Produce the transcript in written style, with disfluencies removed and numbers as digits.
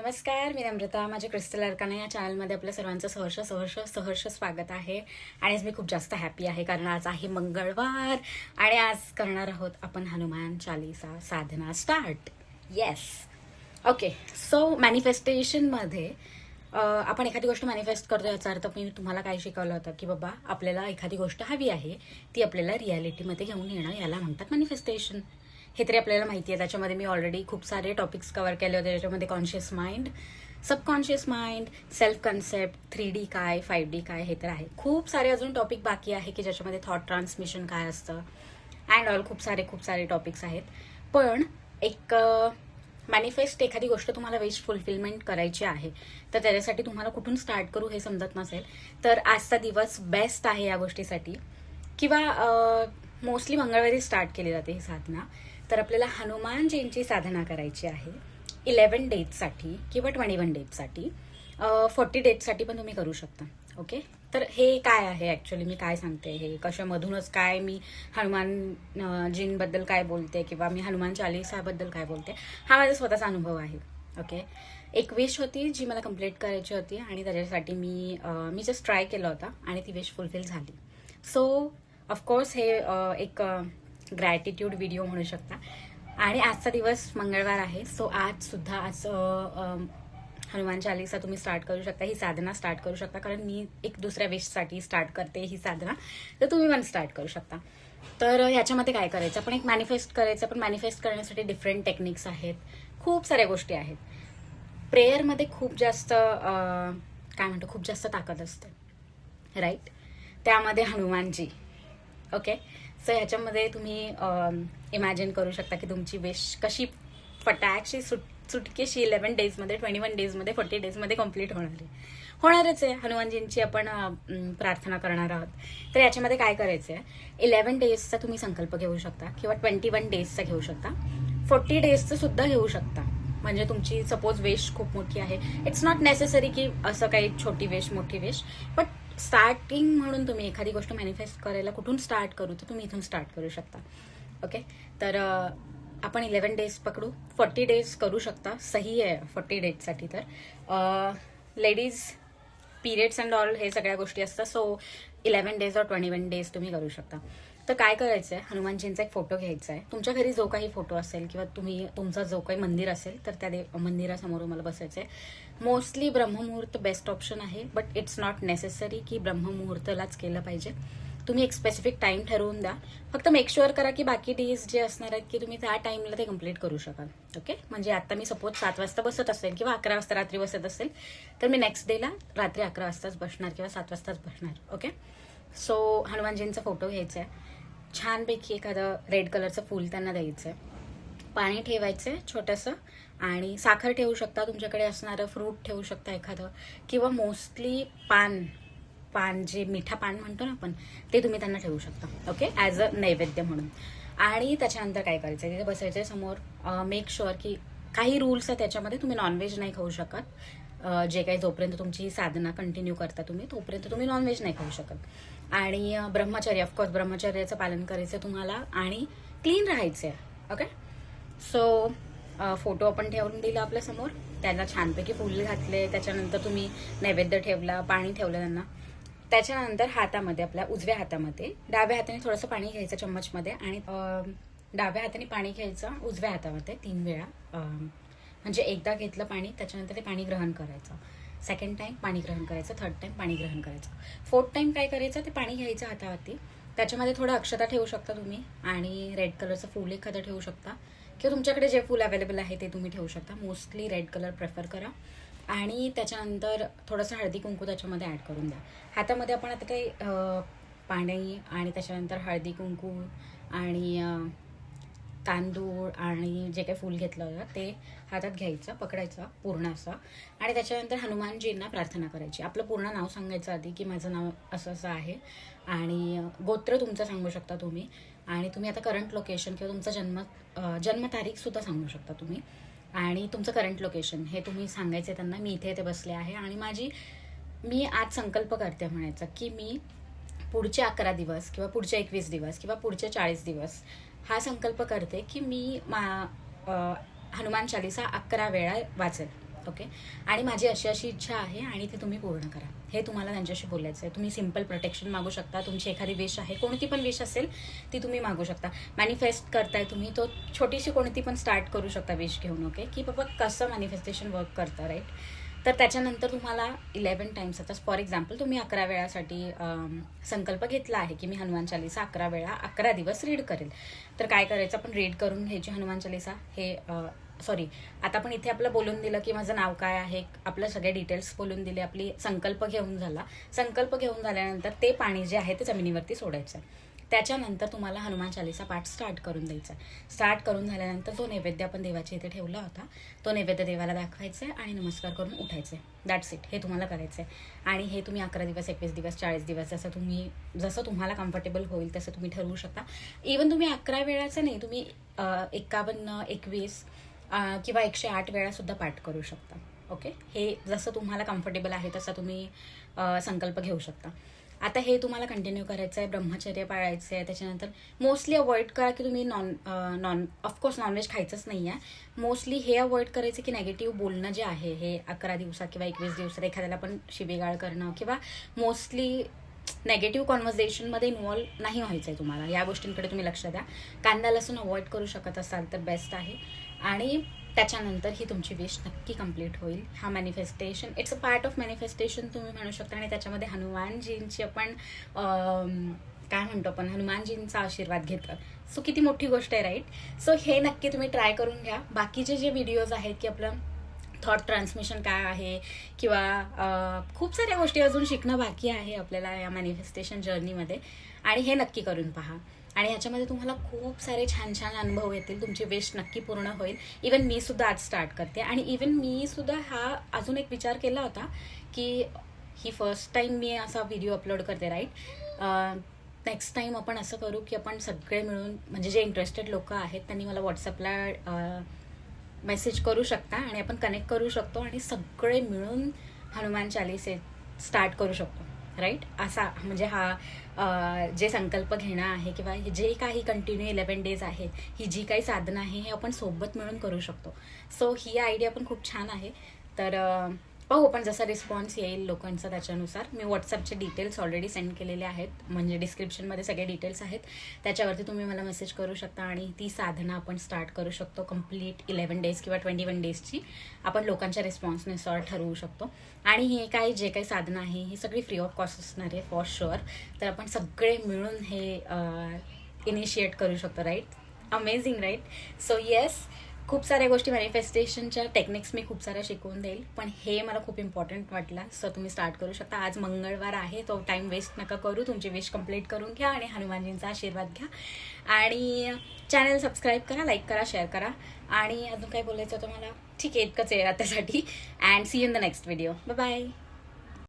नमस्कार, मी नम्रता. माझ्या क्रिस्टल अर्काना या चॅनलमध्ये आपल्या सर्वांचं सहर्ष सहर्ष सहर्ष स्वागत आहे. आणि आज मी खूप जास्त हॅपी आहे कारण आज आहे मंगळवार आणि आज करणार आहोत आपण हनुमान चालीसा साधना स्टार्ट. Yes, okay. सो मॅनिफेस्टेशनमध्ये आपण एखादी गोष्ट मॅनिफेस्ट करतो याचा अर्थ मी तुम्हाला काय शिकवलं होतं की बाबा आपल्याला एखादी गोष्ट हवी आहे ती आपल्याला रियालिटीमध्ये घेऊन येणं, याला म्हणतात मॅनिफेस्टेशन. हे तरी आपल्याला माहिती आहे. त्याच्यामध्ये मी ऑलरेडी खूप सारे टॉपिक्स कव्हर केले होते. त्याच्यामध्ये conscious mind, subconscious mind, self concept, 3D काय, 5D काय, हे तर आहे. खूप सारे अजून टॉपिक बाकी आहे की ज्याच्यामध्ये थॉट ट्रान्समिशन काय असतं अँड ऑल खूप सारे टॉपिक्स आहेत. पण एक मॅनिफेस्ट एखादी गोष्ट तुम्हाला विश फुलफिलमेंट करायची आहे तर त्याच्यासाठी तुम्हाला कुठून स्टार्ट करू हे समजत नसेल तर आजचा दिवस बेस्ट आहे या गोष्टीसाठी. किंवा मोस्टली मंगळवारी स्टार्ट केली जाते ही साधना. तर आपल्याला हनुमानजींची साधना करायची आहे 11 डेजसाठी किंवा 21 डेजसाठी. 40 डेजसाठी पण तुम्ही करू शकता. ओके, तर हे काय आहे ॲक्च्युली, मी काय सांगते, हे कशामधूनच काय मी हनुमानजींबद्दल काय बोलते किंवा मी हनुमान चालीसाबद्दल काय बोलते, हा माझा स्वतःचा अनुभव आहे. ओके, एक विश होती जी मला कंप्लीट करायची होती आणि त्याच्यासाठी मी जस्ट ट्राय केला होता आणि ती विश फुलफिल झाली. सो ऑफकोर्स हे एक ग्रॅटिट्यूड व्हिडिओ म्हणू शकता. आणि आजचा दिवस मंगळवार आहे. सो आज हनुमान चालीसा तुम्ही स्टार्ट करू शकता, ही साधना स्टार्ट करू शकता. कारण मी एक दुसऱ्या विशसाठी स्टार्ट करते ही साधना, तर तुम्ही पण स्टार्ट करू शकता. तर ह्याच्यामध्ये काय करायचं, आपण एक मॅनिफेस्ट करायचं. पण मॅनिफेस्ट करण्यासाठी डिफरंट टेक्निक्स आहेत, खूप साऱ्या गोष्टी आहेत. प्रेयरमध्ये खूप जास्त खूप जास्त ताकद असते, राईट. त्यामध्ये हनुमानजी. ओके, सो ह्याच्यामध्ये तुम्ही इमॅजिन करू शकता की तुमची विश कशी फटाकशी सुटकेशी 11 डेजमध्ये, 21 डेजमध्ये, 40 डेजमध्ये कम्प्लीट होणारच आहे. हनुमानजींची आपण प्रार्थना करणार आहोत. तर याच्यामध्ये काय करायचं आहे, 11 डेजचा तुम्ही संकल्प घेऊ शकता किंवा 21 डेजचा घेऊ शकता, 40 डेजचं सुद्धा घेऊ शकता. म्हणजे तुमची सपोज विश खूप मोठी आहे, इट्स नॉट नेसेसरी की असं काही छोटी विश मोठी विश, बट स्टार्टिंग म्हणून तुम्ही एखादी गोष्ट मॅनिफेस्ट करायला कुठून स्टार्ट करू, तर तुम्ही इथून स्टार्ट करू शकता. ओके, तर आपण 11 डेज पकडू, 40 डेज करू शकता. सही आहे 40 डेजसाठी. तर लेडीज पिरियड्स अँड ऑल हे सगळ्या गोष्टी असतात. सो 11 डेज और 21 डेज तुम्ही करू शकता. तर काय करायचं आहे, हनुमानजींचा एक फोटो घ्यायचा आहे. तुमच्या घरी जो काही फोटो असेल किंवा तुमचा जो काही मंदिर असेल तर त्या मंदिरासमोर मला बसायचं आहे. मोस्टली ब्रह्ममुहूर्त बेस्ट ऑप्शन आहे, बट इट्स नॉट नेसेसरी की ब्रह्ममुहूर्तलाच केलं पाहिजे. तुम्ही एक स्पेसिफिक टाइम ठरवून द्या. फक्त मेक शुअर करा की बाकी डेज जे असणार आहेत की तुम्ही त्या टाइमला ते कम्प्लीट करू शकाल. ओके, म्हणजे आता मी सपोज 7 वाजता बसत असेल किंवा 11 वाजता रात्री बसत असेल तर मी नेक्स्ट डेला रात्री 11 वाजताच बसणार किंवा 7 वाजताच बसणार. ओके, सो हनुमानजींचा फोटो घ्यायचा आहे. छानपैकी एखादं रेड कलरचं फूल त्यांना द्यायचं आहे. पाणी ठेवायचं आहे छोटंसं आणि साखर ठेवू शकता. तुमच्याकडे असणारं फ्रूट ठेवू शकता एखादं, किंवा मोस्टली पान जे मिठा पान म्हणतो ना आपण, ते तुम्ही त्यांना ठेवू शकता. ओके, ॲज अ नैवेद्य म्हणून. आणि त्याच्यानंतर काय करायचं, तिथे बसायचं समोर. मेक शुअर की काही रूल्स आहेत त्याच्यामध्ये, तुम्ही नॉनव्हेज नाही खाऊ शकत. जे काही जोपर्यंत तुमची साधना कंटिन्यू करता तुम्ही तोपर्यंत तुम्ही नॉनव्हेज नाही खाऊ शकत. आणि ब्रह्मचर्य, ऑफकोर्स ब्रह्मचर्याचं पालन करायचं तुम्हाला आणि क्लीन राहायचं आहे. ओके, सो फोटो आपण ठेवून दिला आपल्यासमोर, त्याला छानपैकी फुल घातले. त्याच्यानंतर तुम्ही नैवेद्य ठेवला, पाणी ठेवलं त्यांना. त्याच्यानंतर हातामध्ये, आपल्या उजव्या हातामध्ये, डाव्या हाताने थोडंसं पाणी घ्यायचं चम्मचमध्ये आणि डाव्या हाताने पाणी घ्यायचं उजव्या हातामध्ये 3 वेळा. म्हणजे एकदा घेतलं पाणी, त्याच्यानंतर ते पाणी ग्रहण करायचं. सेकंड टाइम पाणी ग्रहण करायचं, थर्ड टाइम पाणी ग्रहण करायचं. फोर्थ टाइम काय करायचं, ते पाणी घ्यायचं हातावरती. त्याच्यामध्ये थोडं अक्षता ठेवू शकता तुम्ही आणि रेड कलरचं फूल एखादं ठेवू शकता किंवा तुमच्याकडे जे फूल अवेलेबल आहे ते तुम्ही ठेवू शकता. मोस्टली रेड कलर प्रेफर करा. आणि त्याच्यानंतर थोडंसं हळदी कुंकू त्याच्यामध्ये ॲड करून द्या. हातामध्ये आपण आता काही पाणी आणि त्याच्यानंतर हळदी कुंकू आणि तांदूळ आणि जे काही फूल घेतलं होतं ते हातात घ्यायचं, पकडायचं पूर्ण असं. आणि त्याच्यानंतर हनुमानजींना प्रार्थना करायची. आपलं पूर्ण नाव सांगायचं आधी की माझं नाव असं असं आहे आणि गोत्र तुमचं सांगू शकता तुम्ही. आणि तुम्ही आता करंट लोकेशन किंवा तुमचा जन्मतारीखसुद्धा सांगू शकता तुम्ही. आणि तुमचं करंट लोकेशन हे तुम्ही सांगायचं त्यांना. मी इथे बसले आहे आणि मी आज संकल्प करते म्हणायचं की मी पुढचे 11 दिवस किंवा पुढचे 21 दिवस किंवा पुढचे 40 दिवस हा संकल्प करते की मी हनुमान चालीसा 11 वेळा वाचेल. ओके. आणि माझी अशी अशी इच्छा आहे आणि ती तुम्ही पूर्ण करा, हे तुम्हाला त्यांच्याशी बोलायचं आहे. तुम्ही सिम्पल प्रोटेक्शन मागू शकता. तुमची एखादी विश आहे, कोणती पण विश असेल ती तुम्ही मागू शकता. मॅनिफेस्ट करताय तुम्ही, तो छोटीशी कोणती पण स्टार्ट करू शकता विश घेऊन. ओके, की बाबा कसं मॅनिफेस्टेशन वर्क करतं, राईट. तर त्याच्यानंतर तुम्हाला 11 टाइम्स, आता फॉर एक्झाम्पल तुम्ही 11 वेळासाठी संकल्प घेतला आहे की मी हनुमान चालीसा 11 वेळा 11 दिवस रीड करेल. तर काय करायचं, आपण रीड करून घ्यायची हनुमान चालीसा. हे सॉरी, आता पण इथे आपलं बोलून दिलं की माझं नाव काय आहे, आपलं सगळे डिटेल्स बोलून दिले, आपली संकल्प घेऊन झाला. संकल्प घेऊन झाल्यानंतर ते पाणी जे आहे ते जमिनीवरती सोडायचं. त्याच्यानंतर तुम्हाला हनुमान चालीसा पाठ स्टार्ट करून द्यायचा. स्टार्ट करून झाल्यानंतर जो नैवेद्य आपण देवाच्या इथे ठेवला होता तो नैवेद्य देवाला दाखवायचा आहे आणि नमस्कार करून उठायचं आहे. That's it. हे तुम्हाला करायचं आहे. आणि हे तुम्ही 11 दिवस, 21 दिवस, 40 दिवस जसं तुम्हाला कम्फर्टेबल होईल तसं तुम्ही ठरवू शकता. इवन तुम्ही 11 वेळाचं नाही, तुम्ही 51, 21 किंवा 108 वेळा सुद्धा पाठ करू शकता. ओके, हे जसं तुम्हाला कम्फर्टेबल आहे तसा तुम्ही संकल्प घेऊ शकता. आता हे तुम्हाला कंटिन्यू करायचं आहे, ब्रह्मचर्य पाळायचं आहे. त्याच्यानंतर मोस्टली अवॉइड करा की तुम्ही ऑफकोर्स नॉनव्हेज खायचंच नाही आहे. मोस्टली हे अवॉइड करायचं की नेगेटिव्ह बोलणं जे आहे हे 11 दिवसात किंवा 21 दिवसात एखाद्याला पण शिवीगाळ करणं किंवा मोस्टली नेगेटिव्ह कॉन्व्हर्सेशनमध्ये इन्व्हॉल्व नाही व्हायचं आहे तुम्हाला. या गोष्टींकडे तुम्ही लक्ष द्या. कांदा लसूण अवॉइड करू शकत असाल तर बेस्ट आहे. आणि त्याच्यानंतर ही तुमची विश नक्की कंप्लीट होईल. हा manifestation, it's a part of manifestation तुम्ही म्हणू शकता. आणि त्याच्यामध्ये हनुमानजींची आपण काय म्हणतो आपण, हनुमानजींचा आशीर्वाद घेतं. सो किती मोठी गोष्ट आहे, राईट. सो हे नक्की तुम्ही ट्राय करून घ्या. बाकीचे जे व्हिडिओज आहेत की आपलं थॉट ट्रान्समिशन काय आहे किंवा खूप साऱ्या गोष्टी अजून शिकणं बाकी आहे आपल्याला या मॅनिफेस्टेशन जर्नीमध्ये, आणि हे नक्की करून पहा. आणि ह्याच्यामध्ये तुम्हाला खूप सारे छान छान अनुभव येतील. तुमची विश नक्की पूर्ण होईल. इवन मी सुद्धा आज स्टार्ट करते. आणि इवन मी सुद्धा हा अजून एक विचार केला होता की ही फर्स्ट टाईम मी असा व्हिडिओ अपलोड करते, राईट. नेक्स्ट टाईम आपण असं करू की आपण सगळे मिळून, म्हणजे जे इंटरेस्टेड लोक आहेत त्यांनी मला व्हॉट्सअपला मेसेज करू शकता आणि आपण कनेक्ट करू शकतो आणि सगळे मिळून हनुमान चालीसे स्टार्ट करू शकतो, राईट. असा म्हणजे हा जे संकल्प घेणं आहे किंवा जे काही कंटिन्यू 11 डेज आहेत, ही जी काही साधनं आहे हे आपण सोबत मिळून करू शकतो. सो ही आयडिया पण खूप छान आहे. तर पाहू आपण जसा रिस्पॉन्स येईल लोकांचा त्याच्यानुसार. मी व्हॉट्सअपचे डिटेल्स ऑलरेडी सेंड केलेले आहेत, म्हणजे डिस्क्रिप्शनमध्ये सगळे डिटेल्स आहेत, त्याच्यावरती तुम्ही मला मेसेज करू शकता आणि ती साधना आपण स्टार्ट करू शकतो. कंप्लीट 11 डेज किंवा 21 डेजची आपण लोकांच्या रिस्पॉन्सनुसार ठरवू शकतो. आणि हे काय जे काही साधनं आहे ही सगळी फ्री ऑफ कॉस्ट असणार आहे फॉर शुअर. तर आपण सगळे मिळून हे इनिशिएट करू शकतो, right. Amazing, right. So yes, खूप साऱ्या गोष्टी मॅनिफेस्टेशनच्या टेक्निक्स मी खूप साऱ्या शिकवून देईल, पण हे मला खूप इम्पॉर्टंट वाटला. सो तुम्ही स्टार्ट करू शकता. आज मंगळवार आहे, तो टाईम वेस्ट नका करू. तुमची विश कंप्लीट करून घ्या आणि हनुमानजींचा आशीर्वाद घ्या. आणि चॅनल सबस्क्राईब करा, लाईक करा, शेअर करा. आणि अजून काय बोलायचं होतं मला, ठीक आहे, इतकंच आहे आतासाठी. And see you in the next video. Bye bye.